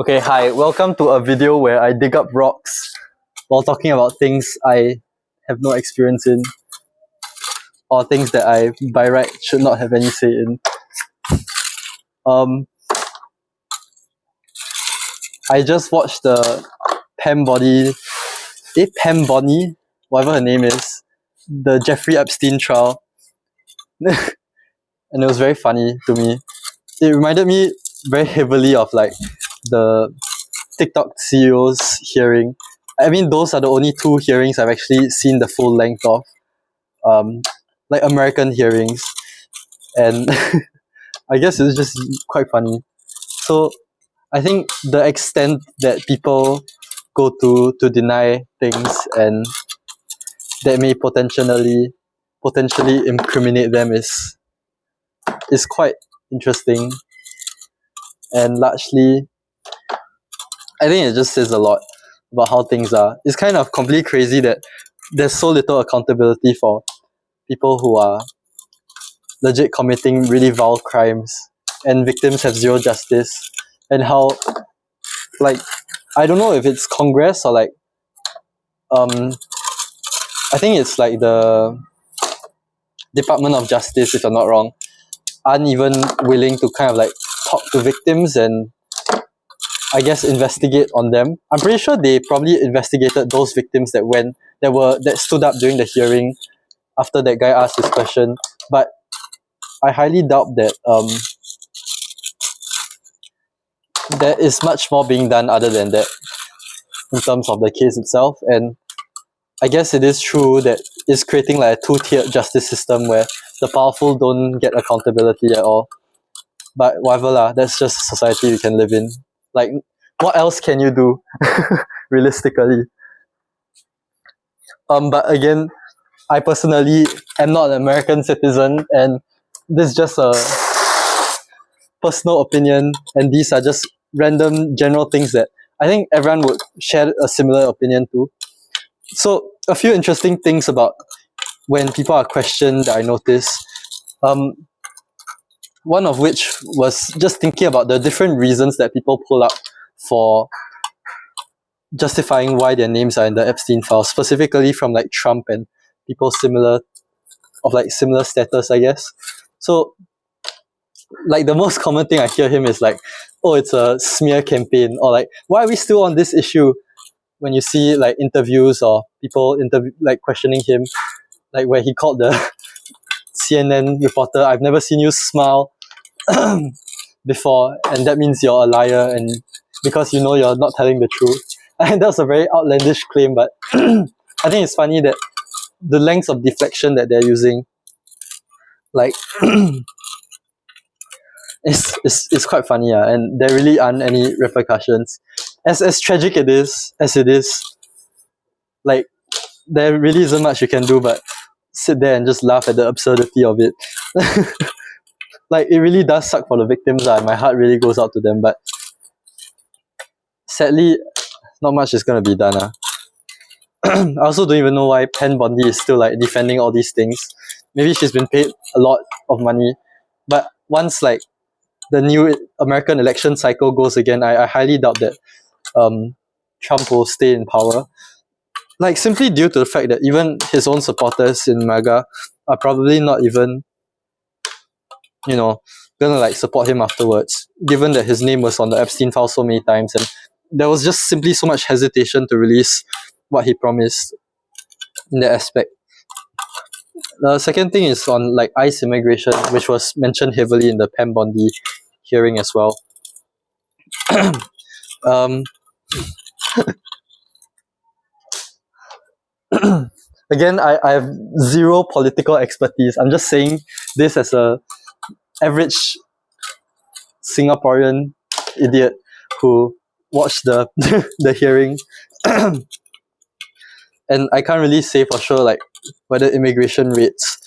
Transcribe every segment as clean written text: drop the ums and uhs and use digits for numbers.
Okay, hi. Welcome to a video where I dig up rocks while talking about things I have no experience in or things that I, by right, should not have any say in. Um, I just watched the Pam Bonnie, whatever her name is, the Jeffrey Epstein trial, and it was very funny to me. It reminded me very heavily of like the TikTok CEO's hearing. I mean, those are the only two hearings I've actually seen the full length of, like American hearings, and I guess it's just quite funny. So I think the extent that people go to deny things and that may potentially incriminate them is quite interesting, and largely I think it just says a lot about how things are. It's kind of completely crazy that there's so little accountability for people who are legit committing really vile crimes and victims have zero justice, and how, like, I don't know if it's Congress or like um I think it's like the Department of Justice, if I'm not wrong, aren't even willing to kind of like talk to victims and I guess investigate on them. I'm pretty sure they probably investigated those victims that stood up during the hearing after that guy asked his question. But I highly doubt that there is much more being done other than that in terms of the case itself. And I guess it is true that it's creating like a two-tiered justice system where the powerful don't get accountability at all. But whatever lah, that's just society we can live in. Like, what else can you do, realistically? But again, I personally am not an American citizen, and this is just a personal opinion, and these are just random general things that I think everyone would share a similar opinion to. So, a few interesting things about when people are questioned that I notice. One of which was just thinking about the different reasons that people pull up for justifying why their names are in the Epstein files, specifically from like Trump and people similar status, I guess. So, like, the most common thing I hear him is like, "Oh, it's a smear campaign," or like, "Why are we still on this issue?" When you see like interviews or people questioning him, like where he called the CNN reporter, "I've never seen you smile before, and that means you're a liar, and because you know you're not telling the truth." And that's a very outlandish claim, but I think it's funny that the lengths of deflection that they're using, like, it's quite funny, and there really aren't any repercussions. As tragic as it is, like, there really isn't much you can do but sit there and just laugh at the absurdity of it. Like, it really does suck for the victims, and my heart really goes out to them, but sadly, not much is gonna be done. I also don't even know why Penn Bondi is still like defending all these things. Maybe she's been paid a lot of money, but once like the new American election cycle goes again, I highly doubt that Trump will stay in power. Like, simply due to the fact that even his own supporters in MAGA are probably not even, gonna like support him afterwards, given that his name was on the Epstein file so many times, and there was just simply so much hesitation to release what he promised in that aspect. The second thing is on like ICE immigration, which was mentioned heavily in the Pam Bondi hearing as well. um, Again, I have zero political expertise. I'm just saying this as a average Singaporean idiot who watched the the hearing. And I can't really say for sure like whether immigration rates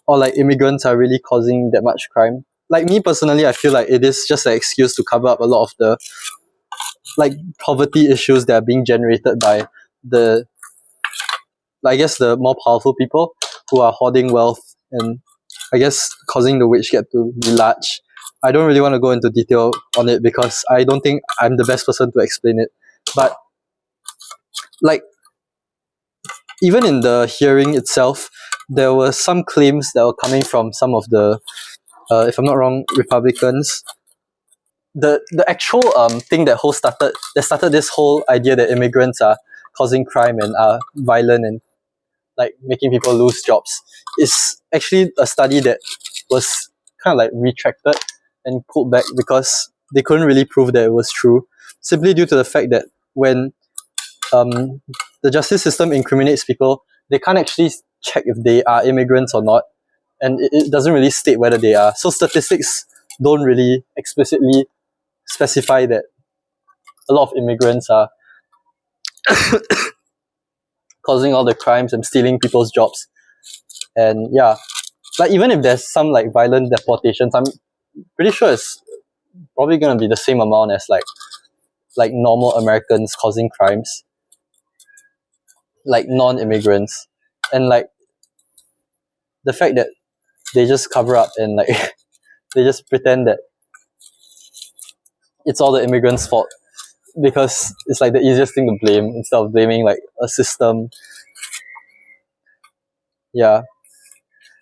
or like immigrants are really causing that much crime. Like, me personally, I feel like it is just an excuse to cover up a lot of the like poverty issues that are being generated by the, I guess, the more powerful people who are hoarding wealth and I guess causing the wage gap to be large. I don't really want to go into detail on it because I don't think I'm the best person to explain it. But like, even in the hearing itself, there were some claims that were coming from some of the, if I'm not wrong, Republicans. The actual thing that started this whole idea that immigrants are causing crime and are violent and like making people lose jobs is actually a study that was kind of like retracted and pulled back because they couldn't really prove that it was true, simply due to the fact that when um, the justice system incriminates people, they can't actually check if they are immigrants or not, and it doesn't really state whether they are. So statistics don't really explicitly specify that a lot of immigrants are causing all the crimes and stealing people's jobs. And yeah, like even if there's some like violent deportations, I'm pretty sure it's probably gonna be the same amount as like normal Americans causing crimes, like non-immigrants. And like the fact that they just cover up and like they just pretend that it's all the immigrants' fault because it's like the easiest thing to blame instead of blaming like a system. Yeah.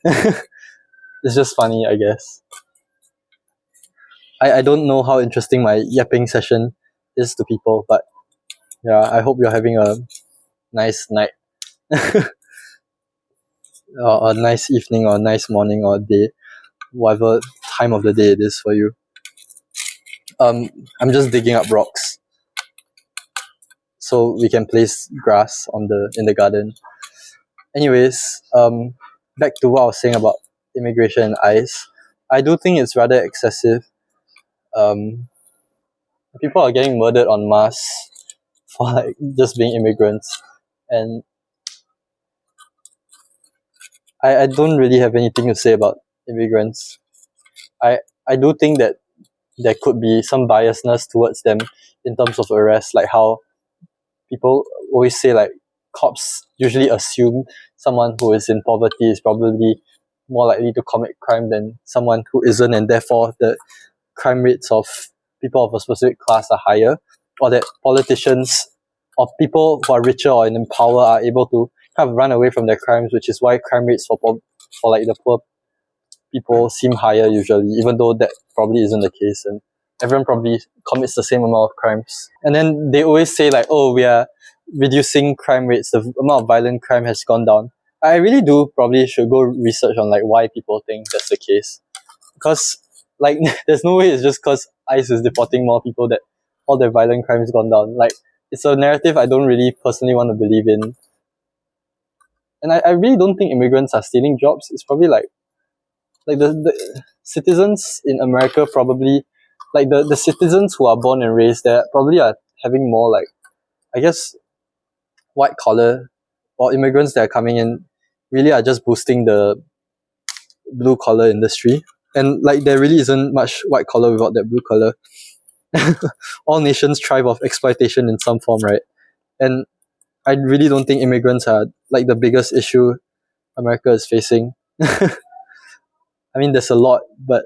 It's just funny, I guess. I don't know how interesting my yapping session is to people, but yeah, I hope you're having a nice night or a nice evening or a nice morning or day, whatever time of the day it is for you. I'm just digging up rocks so we can place grass in the garden. Anyways, back to what I was saying about immigration and ICE. I do think it's rather excessive. People are getting murdered en masse for like just being immigrants, and I don't really have anything to say about immigrants. I do think that there could be some biasness towards them in terms of arrest, like how people always say like cops usually assume someone who is in poverty is probably more likely to commit crime than someone who isn't, and therefore the crime rates of people of a specific class are higher, or that politicians or people who are richer or in power are able to kind of run away from their crimes, which is why crime rates for like the poor people seem higher usually, even though that probably isn't the case, and everyone probably commits the same amount of crimes. And then they always say like, oh, we are reducing crime rates, the amount of violent crime has gone down. I really do probably should go research on like why people think that's the case, because like there's no way it's just because ICE is deporting more people that all the violent crimes gone down. Like it's a narrative I don't really personally want to believe in, and I really don't think immigrants are stealing jobs. It's probably like the citizens in America probably, like the citizens who are born and raised there probably are having more like, I guess, white collar, or immigrants that are coming in really are just boosting the blue collar industry. And like there really isn't much white collar without that blue collar. All nations thrive off exploitation in some form, right? And I really don't think immigrants are like the biggest issue America is facing. I mean, there's a lot, but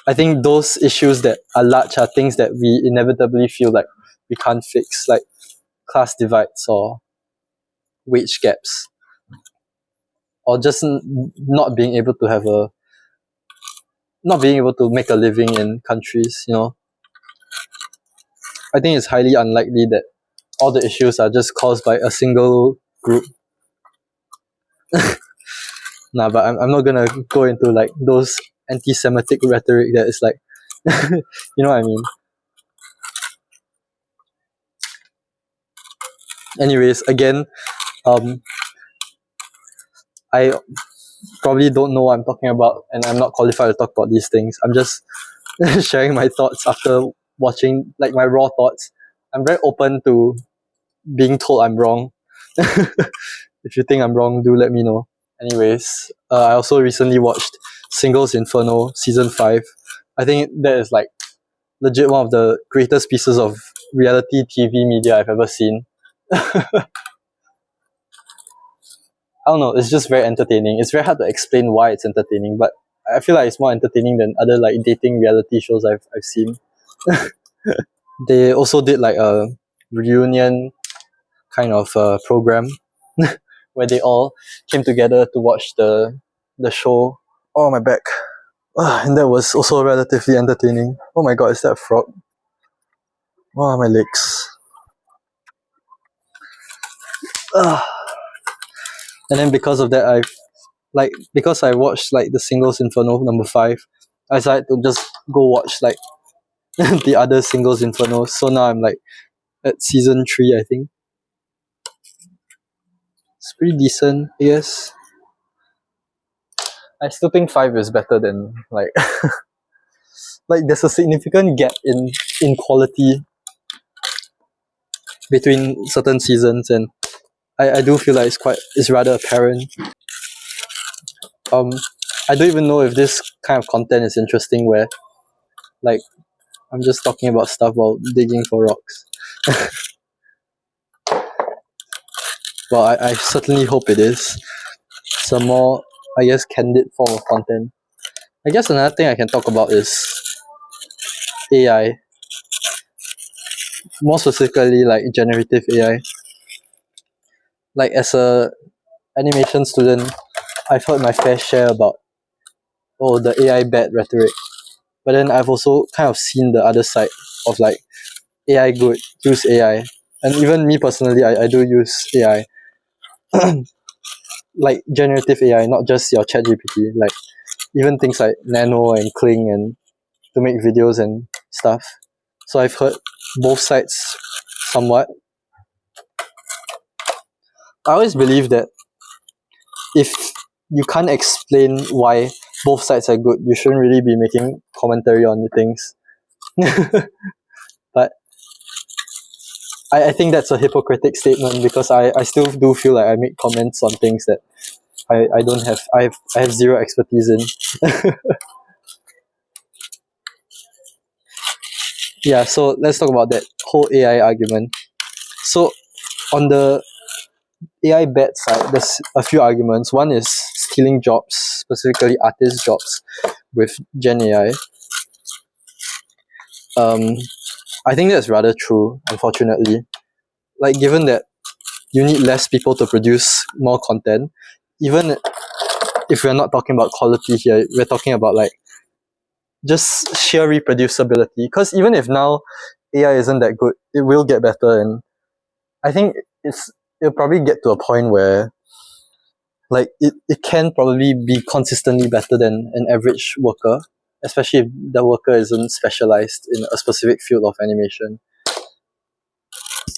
I think those issues that are large are things that we inevitably feel like we can't fix, like class divides or wage gaps, or just not being able to not being able to make a living in countries. I think it's highly unlikely that all the issues are just caused by a single group. Nah, but I'm not gonna go into like those anti-Semitic rhetoric that is like, you know what I mean. Anyways, again, I probably don't know what I'm talking about, and I'm not qualified to talk about these things. I'm just sharing my thoughts after watching, like my raw thoughts. I'm very open to being told I'm wrong. If you think I'm wrong, do let me know. Anyways, I also recently watched Singles Inferno season 5. I think that is like legit one of the greatest pieces of reality TV media I've ever seen. I don't know, it's just very entertaining. It's very hard to explain why it's entertaining, but I feel like it's more entertaining than other like dating reality shows I've seen. They also did like a reunion kind of program where they all came together to watch the show. Oh, my back. And that was also relatively entertaining. Oh my god, is that a frog? Oh, my legs. And then because of that, because I watched like the Singles Inferno number 5, I decided to just go watch like the other Singles Inferno. So now I'm like at season 3, I think. It's pretty decent, I guess. I still think 5 is better than like like there's a significant gap in quality between certain seasons, and I do feel like it's rather apparent. Um I don't even know if this kind of content is interesting where like I'm just talking about stuff while digging for rocks. Well, I certainly hope it is. Some more, I guess, candid form of content. I guess another thing I can talk about is AI. More specifically, like generative AI. Like as a animation student, I've heard my fair share about the AI bad rhetoric. But then I've also kind of seen the other side of like AI good, use AI. And even me personally, I do use AI. Like generative AI, not just your ChatGPT, like even things like Nano and Kling and to make videos and stuff. So I've heard both sides somewhat. I always believe that if you can't explain why both sides are good, you shouldn't really be making commentary on the things. But I think that's a hypocritic statement because I still do feel like I make comments on things that I don't have I have zero expertise in. Yeah, so let's talk about that whole AI argument. So on the AI bad side, there's a few arguments. One is stealing jobs, specifically artist jobs, with Gen AI. I think that's rather true, unfortunately. Like, given that you need less people to produce more content, even if we're not talking about quality here, we're talking about like just sheer reproducibility. Because even if now AI isn't that good, it will get better, and I think it'll probably get to a point where like it can probably be consistently better than an average worker, especially if the worker isn't specialized in a specific field of animation.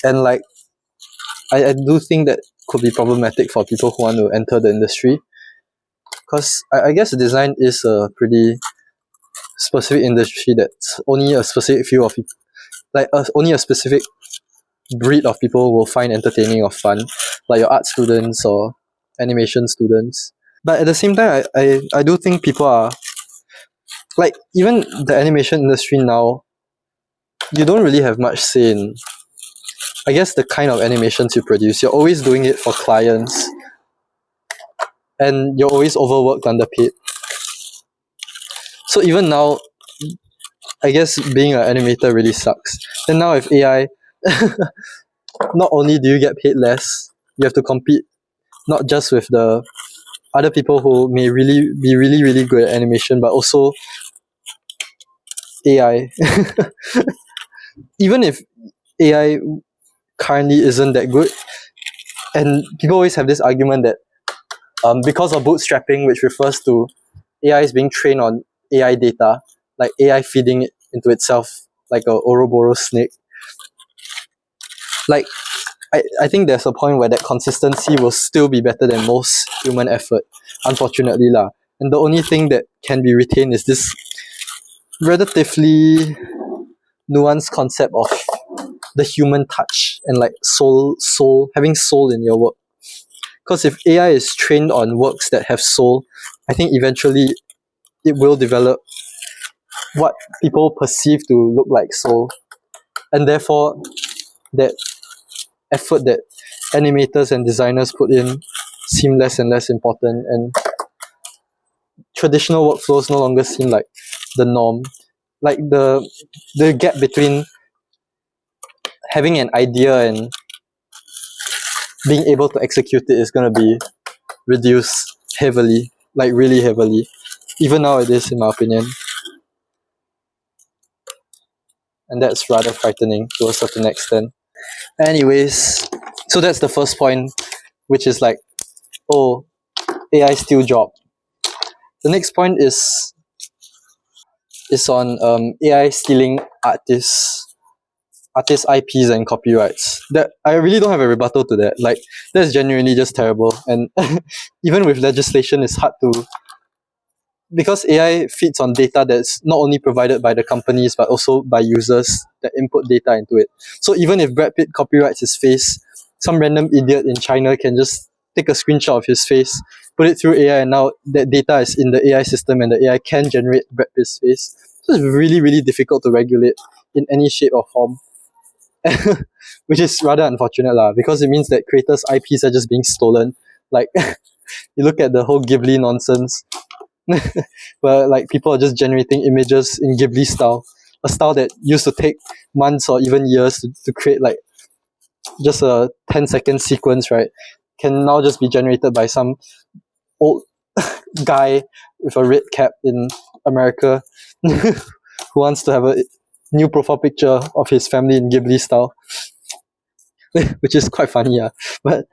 And like I do think that could be problematic for people who want to enter the industry, because I guess design is a pretty specific industry that's only a specific few of people, like only a specific breed of people will find entertaining or fun, like your art students or animation students. But at the same time, I do think people are like, even the animation industry now, you don't really have much say in, I guess, the kind of animations you produce. You're always doing it for clients, and you're always overworked, underpaid. So even now, I guess being an animator really sucks. And now with AI, not only do you get paid less, you have to compete not just with the other people who may really good at animation, but also AI. Even if AI currently isn't that good, and people always have this argument that because of bootstrapping, which refers to AI is being trained on AI data, like AI feeding it into itself like a Ouroboros snake. Like I think there's a point where that consistency will still be better than most human effort, unfortunately lah. And the only thing that can be retained is this relatively nuanced concept of the human touch and like having soul in your work. Because if AI is trained on works that have soul, I think eventually it will develop what people perceive to look like soul, and therefore that effort that animators and designers put in seem less and less important, and traditional workflows no longer seem like the norm. Like the gap between having an idea and being able to execute it is going to be reduced heavily, like really heavily, even nowadays, in my opinion. And that's rather frightening to a certain extent. Anyways, so that's the first point, which is like, oh, AI steal job. The next point is on AI stealing artists IPs and copyrights. That I really don't have a rebuttal to that. Like, that's genuinely just terrible. And even with legislation, it's hard to, because AI feeds on data that's not only provided by the companies but also by users that input data into it. So even if Brad Pitt copyrights his face, some random idiot in China can just take a screenshot of his face, put it through AI, and now that data is in the AI system and the AI can generate Brad Pitt's face. So it's really, really difficult to regulate in any shape or form. Which is rather unfortunate lah, because it means that creators' IPs are just being stolen. Like, you look at the whole Ghibli nonsense, where like people are just generating images in Ghibli style, a style that used to take months or even years to create, like just a 10-second sequence, right? Can now just be generated by some old guy with a red cap in America who wants to have a new profile picture of his family in Ghibli style, which is quite funny, yeah. But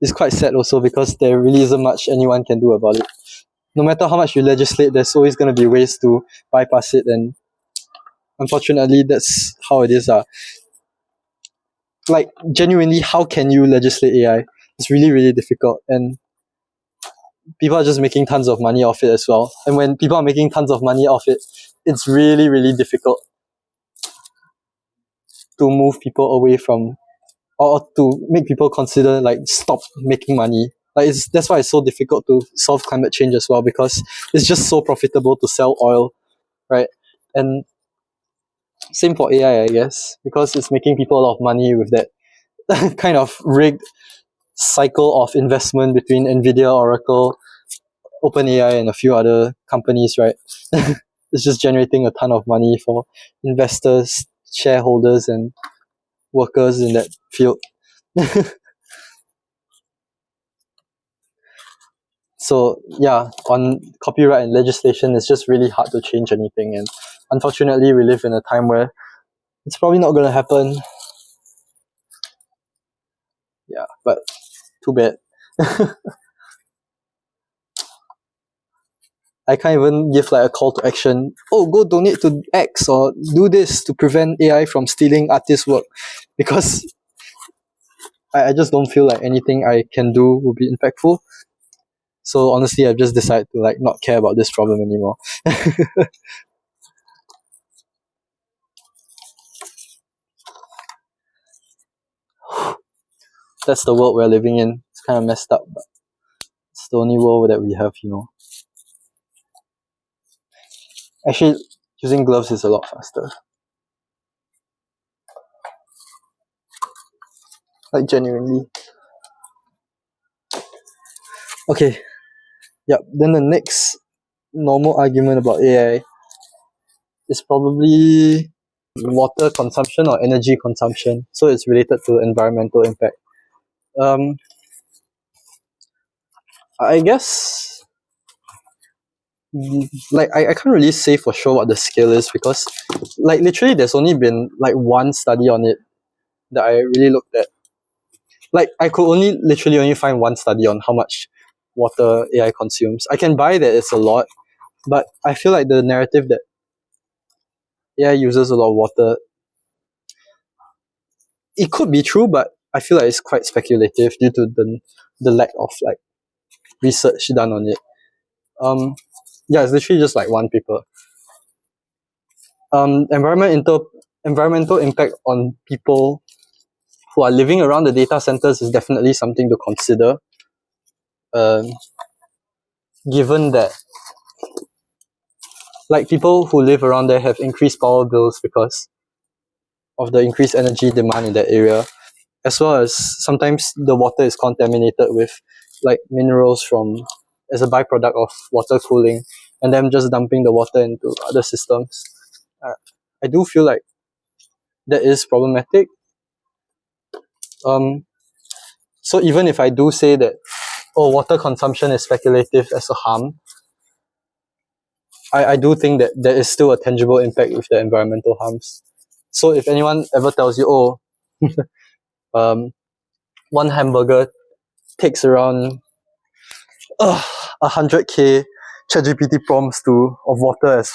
it's quite sad also because there really isn't much anyone can do about it. No matter how much you legislate, there's always going to be ways to bypass it, and unfortunately, that's how it is. Like, genuinely, how can you legislate AI? It's really, really difficult, and people are just making tons of money off it as well. And when people are making tons of money off it, it's really, really difficult to move people away from, or to make people consider like stop making money. Like, that's why it's so difficult to solve climate change as well, because it's just so profitable to sell oil, right? And same for AI, I guess, because it's making people a lot of money with that kind of rigged cycle of investment between Nvidia, Oracle, OpenAI, and a few other companies, right? It's just generating a ton of money for investors, shareholders, and workers in that field. So yeah, on copyright and legislation, it's just really hard to change anything, and unfortunately, we live in a time where it's probably not going to happen. Yeah, but too bad. I can't even give like a call to action. Oh, go donate to X or do this to prevent AI from stealing artist work, because I just don't feel like anything I can do will be impactful. So honestly, I've just decided to like not care about this problem anymore. That's the world we're living in. It's kind of messed up, but it's the only world that we have, you know. Actually, using gloves is a lot faster. Like, genuinely. Okay. Yep. Then the next normal argument about AI is probably water consumption or energy consumption. So it's related to environmental impact. Um, I guess, like, I can't really say for sure what the scale is, because like literally there's only been like one study on it that I really looked at. Like, I could literally only find one study on how much water AI consumes. I can buy that it's a lot, but I feel like the narrative that AI uses a lot of water, it could be true, but I feel like it's quite speculative due to the lack of like research done on it. Yeah, it's literally just like one paper. Environmental impact on people who are living around the data centers is definitely something to consider. Um, Given that like people who live around there have increased power bills because of the increased energy demand in that area, as well as sometimes the water is contaminated with like minerals from as a byproduct of water cooling and them just dumping the water into other systems. I do feel like that is problematic. So even if I do say that, water consumption is speculative as a harm, I do think that there is still a tangible impact with the environmental harms. So if anyone ever tells you, one hamburger takes around 100k ChatGPT prompts of water, as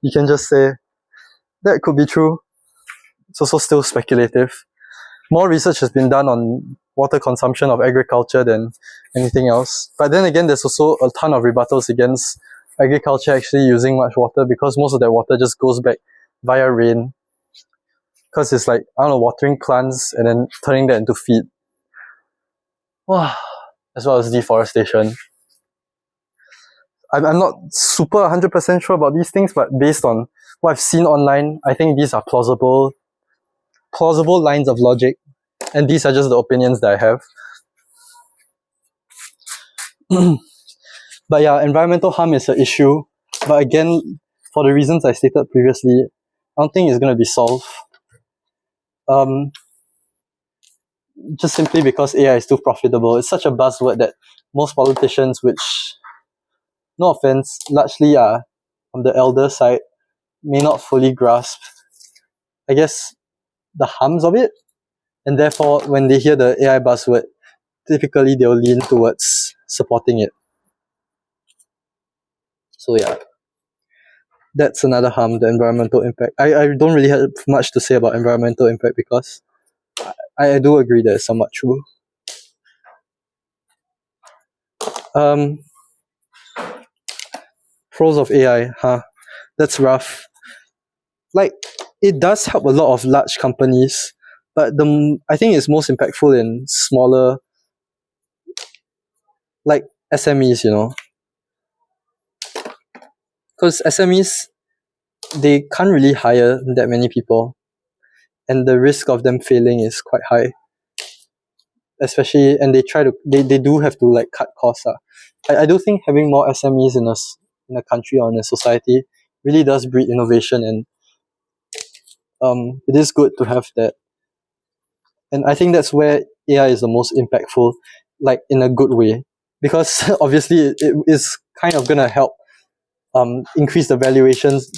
you can just say that could be true. It's also still speculative. More research has been done on water consumption of agriculture than anything else. But then again, there's also a ton of rebuttals against agriculture actually using much water, because most of that water just goes back via rain. Because it's like, I don't know, watering plants and then turning that into feed. Wow. As well as deforestation. I'm not super 100% sure about these things, but based on what I've seen online, I think these are plausible lines of logic, and these are just the opinions that I have. But yeah, environmental harm is an issue, but again, for the reasons I stated previously, I don't think it's going to be solved. Just simply because AI is too profitable. It's such a buzzword that most politicians, which, no offense, largely are on the elder side, may not fully grasp, I guess, the harms of it. And therefore, when they hear the AI buzzword, typically they'll lean towards supporting it. So yeah, that's another harm, the environmental impact. I don't really have much to say about environmental impact, because I do agree that it's somewhat true. Pros of AI, that's rough. Like, it does help a lot of large companies, but I think it's most impactful in smaller, like SMEs, because SMEs, they can't really hire that many people, and the risk of them failing is quite high. Especially, and they do have to like cut costs. I do think having more SMEs in a country or in a society really does breed innovation, and it is good to have that. And I think that's where AI is the most impactful, like in a good way, because obviously it is kind of gonna help increase the valuations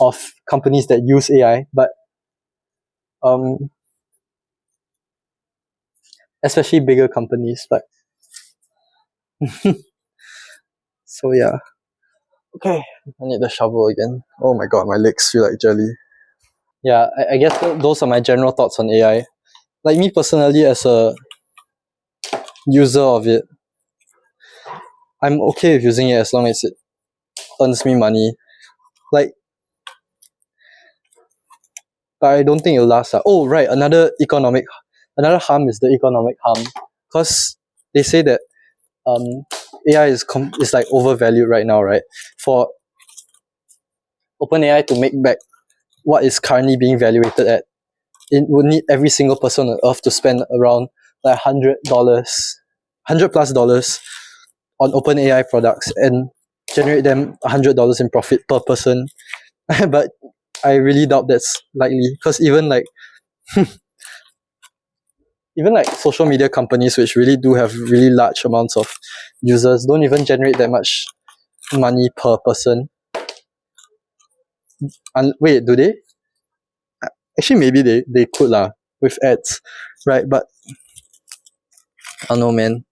of companies that use AI, but especially bigger companies. But so yeah. Okay, I need the shovel again. Oh my god, my legs feel like jelly. Yeah, I guess those are my general thoughts on AI. Like me personally, as a user of it, I'm okay with using it as long as it earns me money. Like, but I don't think it'll last. Oh right, another harm is the economic harm, because they say that AI is like overvalued right now, right? For OpenAI to make back what is currently being valuated at, it would need every single person on earth to spend around like $100+ on OpenAI products and generate them $100 in profit per person. But I really doubt that's likely, because even like social media companies, which really do have really large amounts of users, don't even generate that much money per person. Wait, do they? Actually, maybe they could with ads, right? But I don't know, man.